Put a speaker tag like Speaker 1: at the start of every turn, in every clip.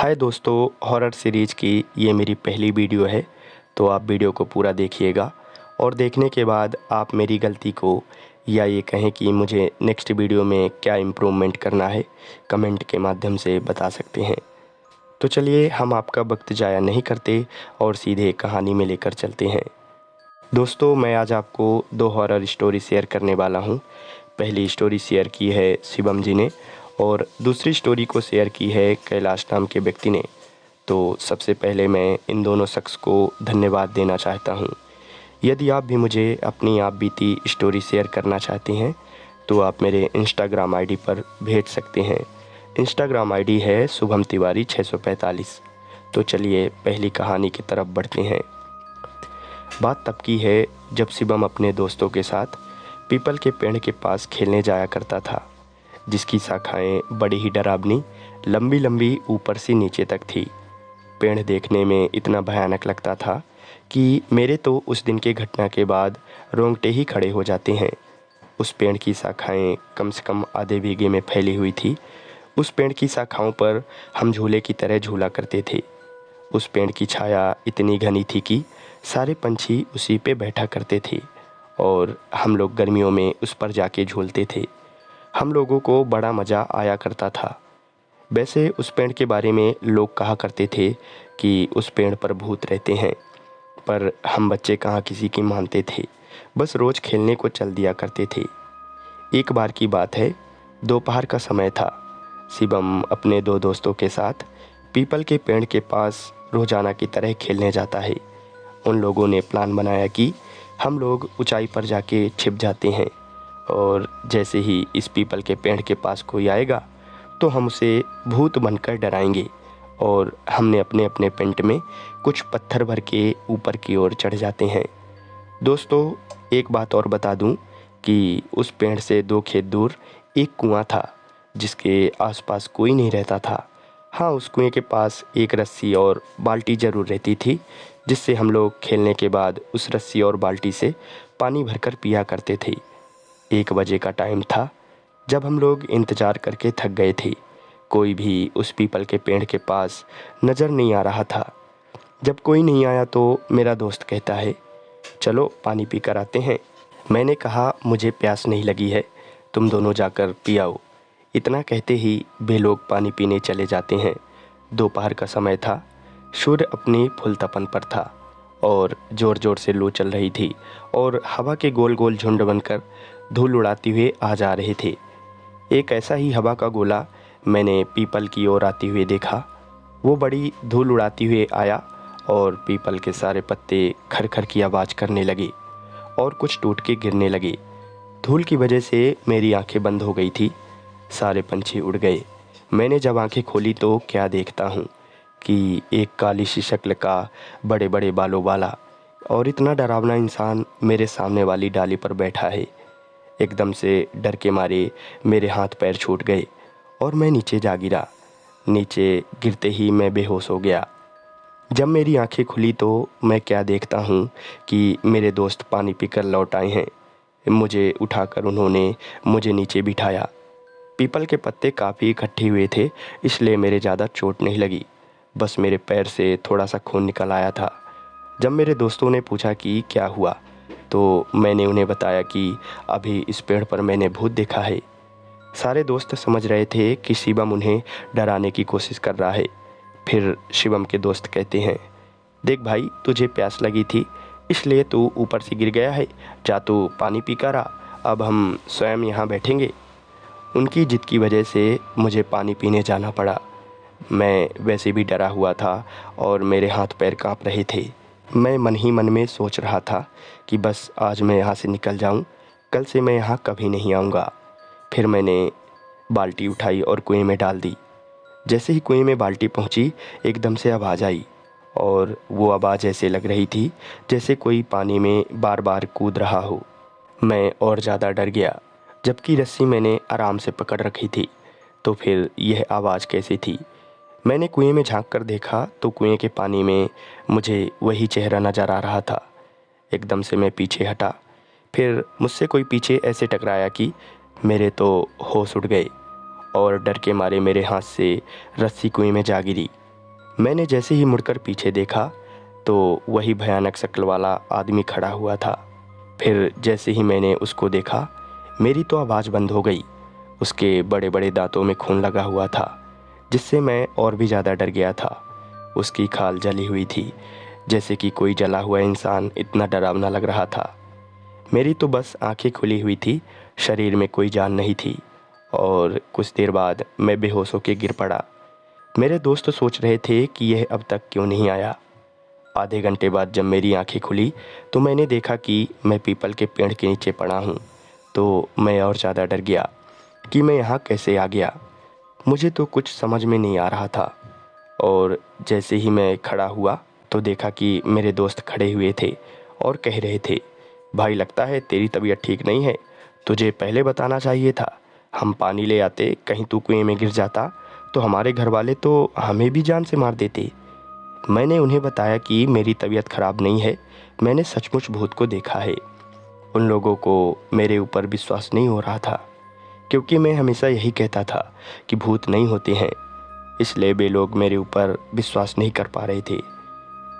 Speaker 1: हाय दोस्तों, horror series की ये मेरी पहली वीडियो है। तो आप वीडियो को पूरा देखिएगा और देखने के बाद आप मेरी गलती को या ये कहें कि मुझे नेक्स्ट वीडियो में क्या इम्प्रूवमेंट करना है, कमेंट के माध्यम से बता सकते हैं। तो चलिए हम आपका वक्त ज़ाया नहीं करते और सीधे कहानी में लेकर चलते हैं। दोस्तों, मैं आज आपको 2 हॉरर स्टोरी शेयर करने वाला हूँ। पहली स्टोरी शेयर की है शिवम जी ने और दूसरी स्टोरी को शेयर की है कैलाश नाम के व्यक्ति ने। तो सबसे पहले मैं इन दोनों शख्स को धन्यवाद देना चाहता हूँ। यदि आप भी मुझे अपनी आप बीती स्टोरी शेयर करना चाहते हैं तो आप मेरे इंस्टाग्राम आईडी पर भेज सकते हैं। इंस्टाग्राम आईडी है शुभम तिवारी 645। तो चलिए पहली कहानी की तरफ बढ़ते हैं। बात तब की है जब शिवम अपने दोस्तों के साथ पीपल के पेड़ के पास खेलने जाया करता था, जिसकी शाखाएं बड़ी ही डरावनी, लंबी लंबी ऊपर से नीचे तक थी। पेड़ देखने में इतना भयानक लगता था कि मेरे तो उस दिन के घटना के बाद रोंगटे ही खड़े हो जाते हैं। उस पेड़ की शाखाएं कम से कम आधे बीघे में फैली हुई थी। उस पेड़ की शाखाओं पर हम झूले की तरह झूला करते थे। उस पेड़ की छाया इतनी घनी थी कि सारे पंछी उसी पे बैठा करते थे और हम लोग गर्मियों में उस पर जाके झूलते थे। हम लोगों को बड़ा मज़ा आया करता था। वैसे उस पेड़ के बारे में लोग कहा करते थे कि उस पेड़ पर भूत रहते हैं, पर हम बच्चे कहाँ किसी की मानते थे, बस रोज़ खेलने को चल दिया करते थे। एक बार की बात है, दोपहर का समय था। शिवम अपने 2 दोस्तों के साथ पीपल के पेड़ के पास रोज़ाना की तरह खेलने जाता है। उन लोगों ने प्लान बनाया कि हम लोग ऊंचाई पर जाके छिप जाते हैं और जैसे ही इस पीपल के पेड़ के पास कोई आएगा तो हम उसे भूत बनकर डराएंगे। और हमने अपने अपने पेंट में कुछ पत्थर भर के ऊपर की ओर चढ़ जाते हैं। दोस्तों, एक बात और बता दूं कि उस पेड़ से 2 खेत दूर एक कुआं था, जिसके आसपास कोई नहीं रहता था। हाँ, उस कुएं के पास एक रस्सी और बाल्टी ज़रूर रहती थी, जिससे हम लोग खेलने के बाद उस रस्सी और बाल्टी से पानी भरकर पिया करते थे। 1 बजे का टाइम था जब हम लोग इंतज़ार करके थक गए थे। कोई भी उस पीपल के पेड़ के पास नज़र नहीं आ रहा था। जब कोई नहीं आया तो मेरा दोस्त कहता है, चलो पानी पी कर आते हैं। मैंने कहा, मुझे प्यास नहीं लगी है, तुम दोनों जाकर पी आओ। इतना कहते ही वे लोग पानी पीने चले जाते हैं। दोपहर का समय था, सूर्य अपनी फुल तपन पर था और ज़ोर ज़ोर से लू चल रही थी और हवा के गोल गोल झुंड बनकर धूल उड़ाते हुए आ जा रहे थे। एक ऐसा ही हवा का गोला मैंने पीपल की ओर आते हुए देखा। वो बड़ी धूल उड़ाती हुए आया और पीपल के सारे पत्ते खर-खर की आवाज़ करने लगे और कुछ टूट के गिरने लगे। धूल की वजह से मेरी आंखें बंद हो गई थी। सारे पंछी उड़ गए। मैंने जब आंखें खोली तो क्या देखता हूँ कि एक काली सी शक्ल का, बड़े बड़े बालों वाला और इतना डरावना इंसान मेरे सामने वाली डाली पर बैठा है। एकदम से डर के मारे मेरे हाथ पैर छूट गए और मैं नीचे जा गिरा। नीचे गिरते ही मैं बेहोश हो गया। जब मेरी आंखें खुली तो मैं क्या देखता हूँ कि मेरे दोस्त पानी पीकर लौट आए हैं। मुझे उठाकर उन्होंने मुझे नीचे बिठाया। पीपल के पत्ते काफ़ी इकट्ठे हुए थे, इसलिए मेरे ज़्यादा चोट नहीं लगी। बस मेरे पैर से थोड़ा सा खून निकल आया था। जब मेरे दोस्तों ने पूछा कि क्या हुआ तो मैंने उन्हें बताया कि अभी इस पेड़ पर मैंने भूत देखा है। सारे दोस्त समझ रहे थे कि शिवम उन्हें डराने की कोशिश कर रहा है। फिर शिवम के दोस्त कहते हैं, देख भाई, तुझे प्यास लगी थी इसलिए तू ऊपर से गिर गया है, जा तू पानी पी कर आ, अब हम स्वयं यहाँ बैठेंगे। उनकी जिद की वजह से मुझे पानी पीने जाना पड़ा। मैं वैसे भी डरा हुआ था और मेरे हाथ पैर काँप रहे थे। मैं मन ही मन में सोच रहा था कि बस आज मैं यहाँ से निकल जाऊँ, कल से मैं यहाँ कभी नहीं आऊँगा। फिर मैंने बाल्टी उठाई और कुएं में डाल दी। जैसे ही कुएं में बाल्टी पहुंची, एकदम से आवाज़ आई और वो आवाज़ ऐसे लग रही थी जैसे कोई पानी में बार बार कूद रहा हो। मैं और ज़्यादा डर गया। जबकि रस्सी मैंने आराम से पकड़ रखी थी, तो फिर यह आवाज़ कैसी थी? मैंने कुएं में झांक कर देखा तो कुएं के पानी में मुझे वही चेहरा नज़र आ रहा था। एकदम से मैं पीछे हटा। फिर मुझसे कोई पीछे ऐसे टकराया कि मेरे तो होश उड़ गए और डर के मारे मेरे हाथ से रस्सी कुएं में जा गिरी। मैंने जैसे ही मुड़कर पीछे देखा तो वही भयानक शक्ल वाला आदमी खड़ा हुआ था। फिर जैसे ही मैंने उसको देखा, मेरी तो आवाज़ बंद हो गई। उसके बड़े बड़े दांतों में खून लगा हुआ था, जिससे मैं और भी ज़्यादा डर गया था। उसकी खाल जली हुई थी, जैसे कि कोई जला हुआ इंसान, इतना डरावना लग रहा था। मेरी तो बस आंखें खुली हुई थी, शरीर में कोई जान नहीं थी। और कुछ देर बाद मैं बेहोश होकर गिर पड़ा। मेरे दोस्त सोच रहे थे कि यह अब तक क्यों नहीं आया। आधे घंटे बाद जब मेरी आंखें खुली तो मैंने देखा कि मैं पीपल के पेड़ के नीचे पड़ा हूँ। तो मैं और ज़्यादा डर गया कि मैं यहाँ कैसे आ गया। मुझे तो कुछ समझ में नहीं आ रहा था। और जैसे ही मैं खड़ा हुआ तो देखा कि मेरे दोस्त खड़े हुए थे और कह रहे थे, भाई लगता है तेरी तबीयत ठीक नहीं है, तुझे पहले बताना चाहिए था। हम पानी ले आते, कहीं तू कुएं में गिर जाता तो हमारे घर वाले तो हमें भी जान से मार देते। मैंने उन्हें बताया कि मेरी तबीयत खराब नहीं है, मैंने सचमुच भूत को देखा है। उन लोगों को मेरे ऊपर विश्वास नहीं हो रहा था, क्योंकि मैं हमेशा यही कहता था कि भूत नहीं होते हैं। इसलिए वे लोग मेरे ऊपर विश्वास नहीं कर पा रहे थे।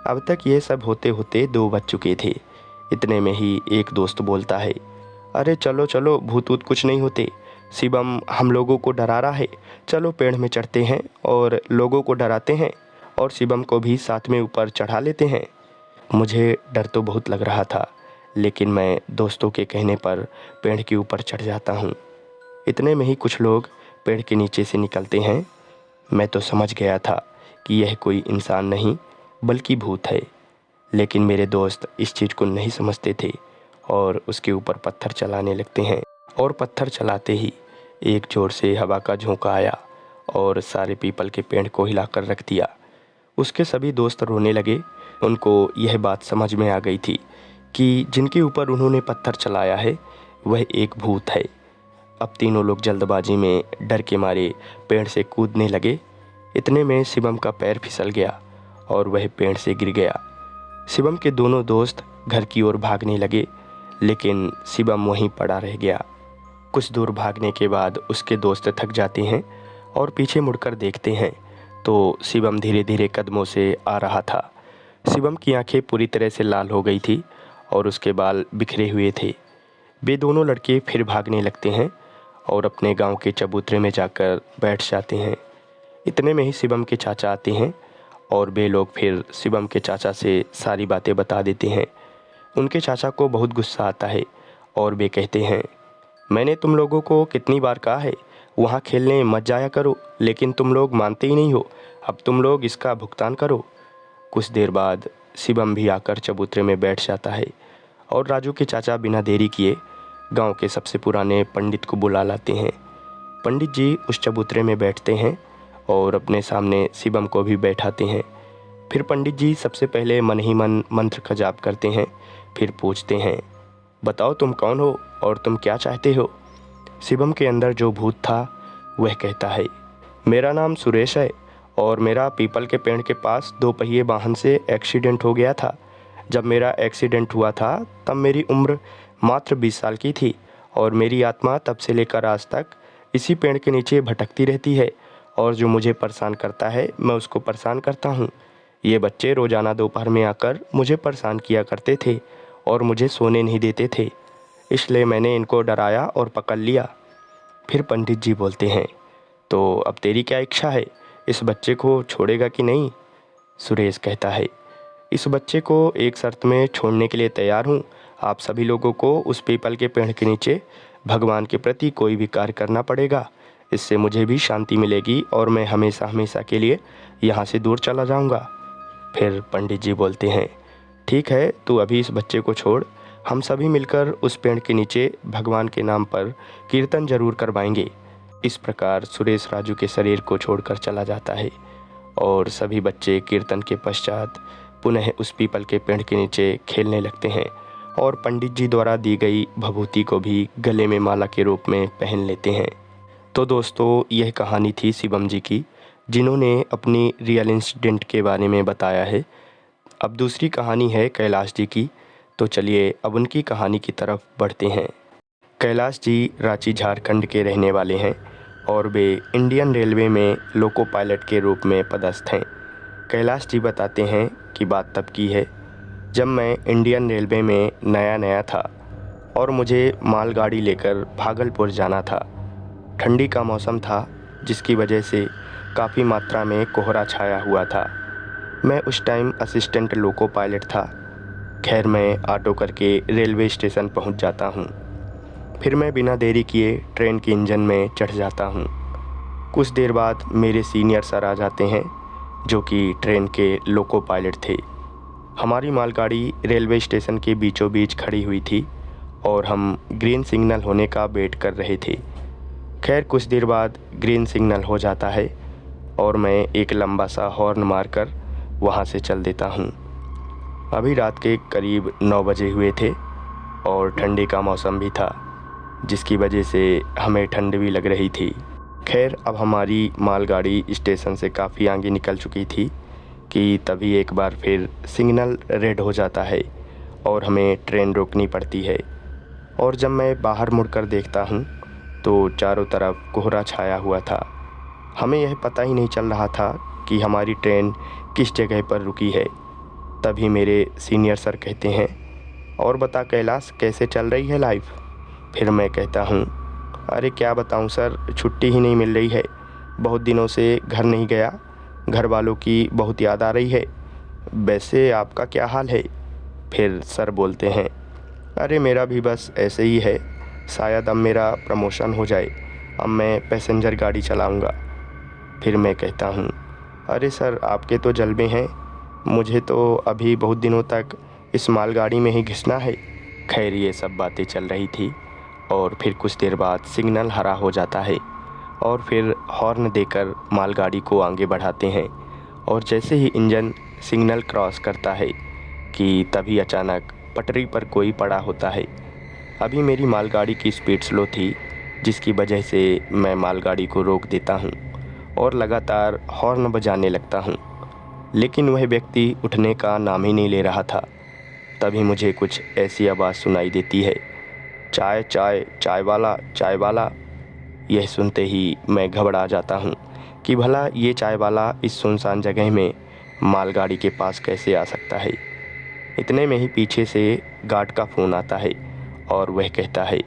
Speaker 1: अब तक ये सब होते होते 2 बज चुके थे। इतने में ही एक दोस्त बोलता है, अरे चलो चलो, भूत वूत कुछ नहीं होते, शिवम हम लोगों को डरा रहा है, चलो पेड़ में चढ़ते हैं और लोगों को डराते हैं और शिवम को भी साथ में ऊपर चढ़ा लेते हैं। मुझे डर तो बहुत लग रहा था, लेकिन मैं दोस्तों के कहने पर पेड़ के ऊपर चढ़ जाता हूँ। इतने में ही कुछ लोग पेड़ के नीचे से निकलते हैं। मैं तो समझ गया था कि यह कोई इंसान नहीं बल्कि भूत है, लेकिन मेरे दोस्त इस चीज़ को नहीं समझते थे और उसके ऊपर पत्थर चलाने लगते हैं। और पत्थर चलाते ही एक जोर से हवा का झोंका आया और सारे पीपल के पेड़ को हिलाकर रख दिया। उसके सभी दोस्त रोने लगे। उनको यह बात समझ में आ गई थी कि जिनके ऊपर उन्होंने पत्थर चलाया है वह एक भूत है। अब तीनों लोग जल्दबाजी में डर के मारे पेड़ से कूदने लगे। इतने में शिवम का पैर फिसल गया और वह पेड़ से गिर गया। शिवम के दोनों दोस्त घर की ओर भागने लगे, लेकिन शिवम वहीं पड़ा रह गया। कुछ दूर भागने के बाद उसके दोस्त थक जाते हैं और पीछे मुड़कर देखते हैं तो शिवम धीरे धीरे कदमों से आ रहा था। शिवम की आंखें पूरी तरह से लाल हो गई थी और उसके बाल बिखरे हुए थे। वे दोनों लड़के फिर भागने लगते हैं और अपने गांव के चबूतरे में जाकर बैठ जाते हैं। इतने में ही शिवम के चाचा आते हैं और वे लोग फिर शिवम के चाचा से सारी बातें बता देते हैं। उनके चाचा को बहुत गुस्सा आता है और वे कहते हैं, मैंने तुम लोगों को कितनी बार कहा है वहाँ खेलने मत जाया करो, लेकिन तुम लोग मानते ही नहीं हो। अब तुम लोग इसका भुगतान करो। कुछ देर बाद शिवम भी आकर चबूतरे में बैठ जाता है और राजू के चाचा बिना देरी किए गांव के सबसे पुराने पंडित को बुला लाते हैं। पंडित जी उस चबूतरे में बैठते हैं और अपने सामने शिवम को भी बैठाते हैं। फिर पंडित जी सबसे पहले मन ही मन मंत्र का जाप करते हैं। फिर पूछते हैं, बताओ तुम कौन हो और तुम क्या चाहते हो। शिवम के अंदर जो भूत था वह कहता है, मेरा नाम सुरेश है और मेरा पीपल के पेड़ के पास 2 पहिए वाहन से एक्सीडेंट हो गया था। जब मेरा एक्सीडेंट हुआ था तब मेरी उम्र मात्र 20 साल की थी और मेरी आत्मा तब से लेकर आज तक इसी पेड़ के नीचे भटकती रहती है और जो मुझे परेशान करता है मैं उसको परेशान करता हूँ। ये बच्चे रोज़ाना दोपहर में आकर मुझे परेशान किया करते थे और मुझे सोने नहीं देते थे, इसलिए मैंने इनको डराया और पकड़ लिया। फिर पंडित जी बोलते हैं, तो अब तेरी क्या इच्छा है, इस बच्चे को छोड़ेगा कि नहीं। सुरेश कहता है, इस बच्चे को एक शर्त में छोड़ने के लिए तैयार हूँ। आप सभी लोगों को उस पीपल के पेड़ के नीचे भगवान के प्रति कोई भी कार्य करना पड़ेगा। इससे मुझे भी शांति मिलेगी और मैं हमेशा हमेशा के लिए यहाँ से दूर चला जाऊँगा। फिर पंडित जी बोलते हैं, ठीक है, तू अभी इस बच्चे को छोड़, हम सभी मिलकर उस पेड़ के नीचे भगवान के नाम पर कीर्तन जरूर करवाएंगे। इस प्रकार सुरेश राजू के शरीर को छोड़कर चला जाता है और सभी बच्चे कीर्तन के पश्चात पुनः उस पीपल के पेड़ के नीचे खेलने लगते हैं और पंडित जी द्वारा दी गई भभूति को भी गले में माला के रूप में पहन लेते हैं। तो दोस्तों, यह कहानी थी शिवम जी की, जिन्होंने अपनी रियल इंसिडेंट के बारे में बताया है। अब दूसरी कहानी है कैलाश जी की, तो चलिए अब उनकी कहानी की तरफ बढ़ते हैं। कैलाश जी रांची झारखंड के रहने वाले हैं और वे इंडियन रेलवे में लोको पायलट के रूप में पदस्थ हैं। कैलाश जी बताते हैं कि बात तब की है जब मैं इंडियन रेलवे में नया नया था और मुझे मालगाड़ी लेकर भागलपुर जाना था। ठंडी का मौसम था जिसकी वजह से काफ़ी मात्रा में कोहरा छाया हुआ था। मैं उस टाइम असिस्टेंट लोको पायलट था। खैर मैं ऑटो करके रेलवे स्टेशन पहुंच जाता हूं। फिर मैं बिना देरी किए ट्रेन के इंजन में चढ़ जाता हूं। कुछ देर बाद मेरे सीनियर सर आ जाते हैं जो कि ट्रेन के लोको पायलट थे। हमारी मालगाड़ी रेलवे स्टेशन के बीचों बीच खड़ी हुई थी और हम ग्रीन सिग्नल होने का वेट कर रहे थे। खैर कुछ देर बाद ग्रीन सिग्नल हो जाता है और मैं एक लंबा सा हॉर्न मारकर वहाँ से चल देता हूँ। अभी रात के करीब 9 बजे हुए थे और ठंडी का मौसम भी था जिसकी वजह से हमें ठंड भी लग रही थी। खैर अब हमारी मालगाड़ी स्टेशन से काफ़ी आगे निकल चुकी थी कि तभी एक बार फिर सिग्नल रेड हो जाता है और हमें ट्रेन रोकनी पड़ती है। और जब मैं बाहर मुड़कर देखता हूँ तो चारों तरफ कोहरा छाया हुआ था। हमें यह पता ही नहीं चल रहा था कि हमारी ट्रेन किस जगह पर रुकी है। तभी मेरे सीनियर सर कहते हैं, और बता कैलाश कैसे चल रही है लाइफ। फिर मैं कहता हूँ, अरे क्या बताऊँ सर, छुट्टी ही नहीं मिल रही है। बहुत दिनों से घर नहीं गया, घर वालों की बहुत याद आ रही है। वैसे आपका क्या हाल है। फिर सर बोलते हैं, अरे मेरा भी बस ऐसे ही है, शायद अब मेरा प्रमोशन हो जाए, अब मैं पैसेंजर गाड़ी चलाऊँगा। फिर मैं कहता हूँ, अरे सर आपके तो जलवे हैं, मुझे तो अभी बहुत दिनों तक इस मालगाड़ी में ही घिसना है। खैर ये सब बातें चल रही थी और फिर कुछ देर बाद सिग्नल हरा हो जाता है और फिर हॉर्न देकर मालगाड़ी को आगे बढ़ाते हैं। और जैसे ही इंजन सिग्नल क्रॉस करता है कि तभी अचानक पटरी पर कोई पड़ा होता है। अभी मेरी मालगाड़ी की स्पीड स्लो थी जिसकी वजह से मैं मालगाड़ी को रोक देता हूँ और लगातार हॉर्न बजाने लगता हूँ, लेकिन वह व्यक्ति उठने का नाम ही नहीं ले रहा था। तभी मुझे कुछ ऐसी आवाज़ सुनाई देती है, चाय चाय चाय वाला चाय वाला। यह सुनते ही मैं घबरा जाता हूँ कि भला ये चाय वाला इस सुनसान जगह में मालगाड़ी के पास कैसे आ सकता है। इतने में ही पीछे से गार्ड का फ़ोन आता है और वह कहता है,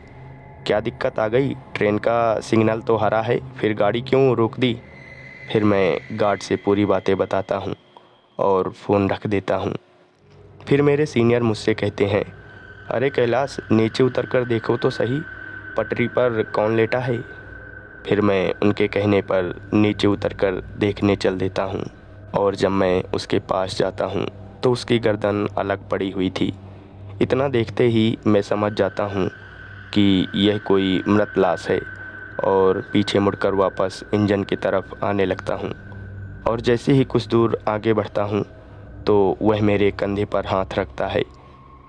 Speaker 1: क्या दिक्कत आ गई, ट्रेन का सिग्नल तो हरा है, फिर गाड़ी क्यों रोक दी। फिर मैं गार्ड से पूरी बातें बताता हूँ और फ़ोन रख देता हूँ। फिर मेरे सीनियर मुझसे कहते हैं, अरे कैलाश नीचे उतर कर देखो तो सही, पटरी पर कौन लेटा है। फिर मैं उनके कहने पर नीचे उतरकर देखने चल देता हूँ और जब मैं उसके पास जाता हूँ तो उसकी गर्दन अलग पड़ी हुई थी। इतना देखते ही मैं समझ जाता हूँ कि यह कोई मृत लाश है और पीछे मुड़कर वापस इंजन की तरफ आने लगता हूँ। और जैसे ही कुछ दूर आगे बढ़ता हूँ तो वह मेरे कंधे पर हाथ रखता है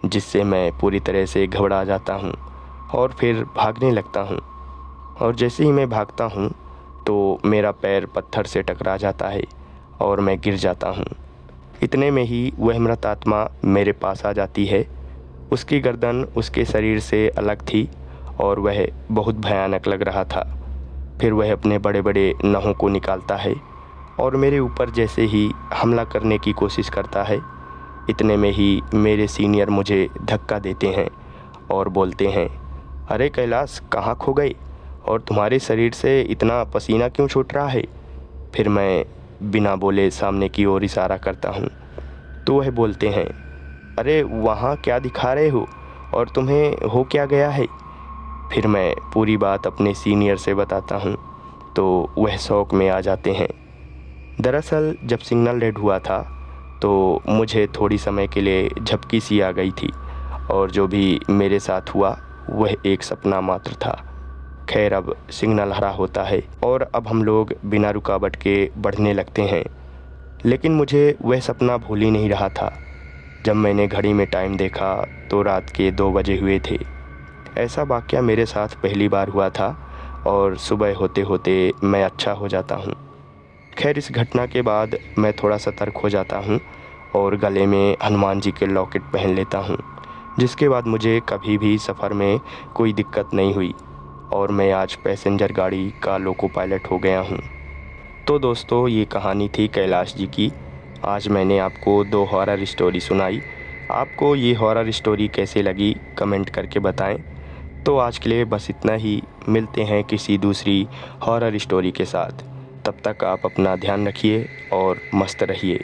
Speaker 1: जिससे मैं पूरी तरह से घबरा जाता हूँ और फिर भागने लगता हूँ। और जैसे ही मैं भागता हूँ तो मेरा पैर पत्थर से टकरा जाता है और मैं गिर जाता हूँ। इतने में ही वह मृत आत्मा मेरे पास आ जाती है। उसकी गर्दन उसके शरीर से अलग थी और वह बहुत भयानक लग रहा था। फिर वह अपने बड़े बड़े नहों को निकालता है और मेरे ऊपर जैसे ही हमला करने की कोशिश करता है। इतने में ही मेरे सीनियर मुझे धक्का देते हैं और बोलते हैं, अरे कैलाश कहाँ खो गए और तुम्हारे शरीर से इतना पसीना क्यों छूट रहा है। फिर मैं बिना बोले सामने की ओर इशारा करता हूँ तो वह बोलते हैं, अरे वहाँ क्या दिखा रहे हो और तुम्हें हो क्या गया है। फिर मैं पूरी बात अपने सीनियर से बताता हूँ तो वह शौक में आ जाते हैं। दरअसल जब सिग्नल रेड हुआ था तो मुझे थोड़ी समय के लिए झपकी सी आ गई थी और जो भी मेरे साथ हुआ वह एक सपना मात्र था। खैर अब सिग्नल हरा होता है और अब हम लोग बिना रुकावट के बढ़ने लगते हैं, लेकिन मुझे वह सपना भूल ही नहीं रहा था। जब मैंने घड़ी में टाइम देखा तो रात के 2 बजे हुए थे। ऐसा वाक़या मेरे साथ पहली बार हुआ था और सुबह होते होते मैं अच्छा हो जाता हूँ। खैर इस घटना के बाद मैं थोड़ा सतर्क हो जाता हूँ और गले में हनुमान जी के लॉकेट पहन लेता हूँ, जिसके बाद मुझे कभी भी सफ़र में कोई दिक्कत नहीं हुई और मैं आज पैसेंजर गाड़ी का लोको पायलट हो गया हूँ। तो दोस्तों ये कहानी थी कैलाश जी की। आज मैंने आपको 2 हॉरर स्टोरी सुनाई। आपको ये हॉरर स्टोरी कैसे लगी कमेंट करके बताएं। तो आज के लिए बस इतना ही, मिलते हैं किसी दूसरी हॉरर स्टोरी के साथ। तब तक आप अपना ध्यान रखिए और मस्त रहिए।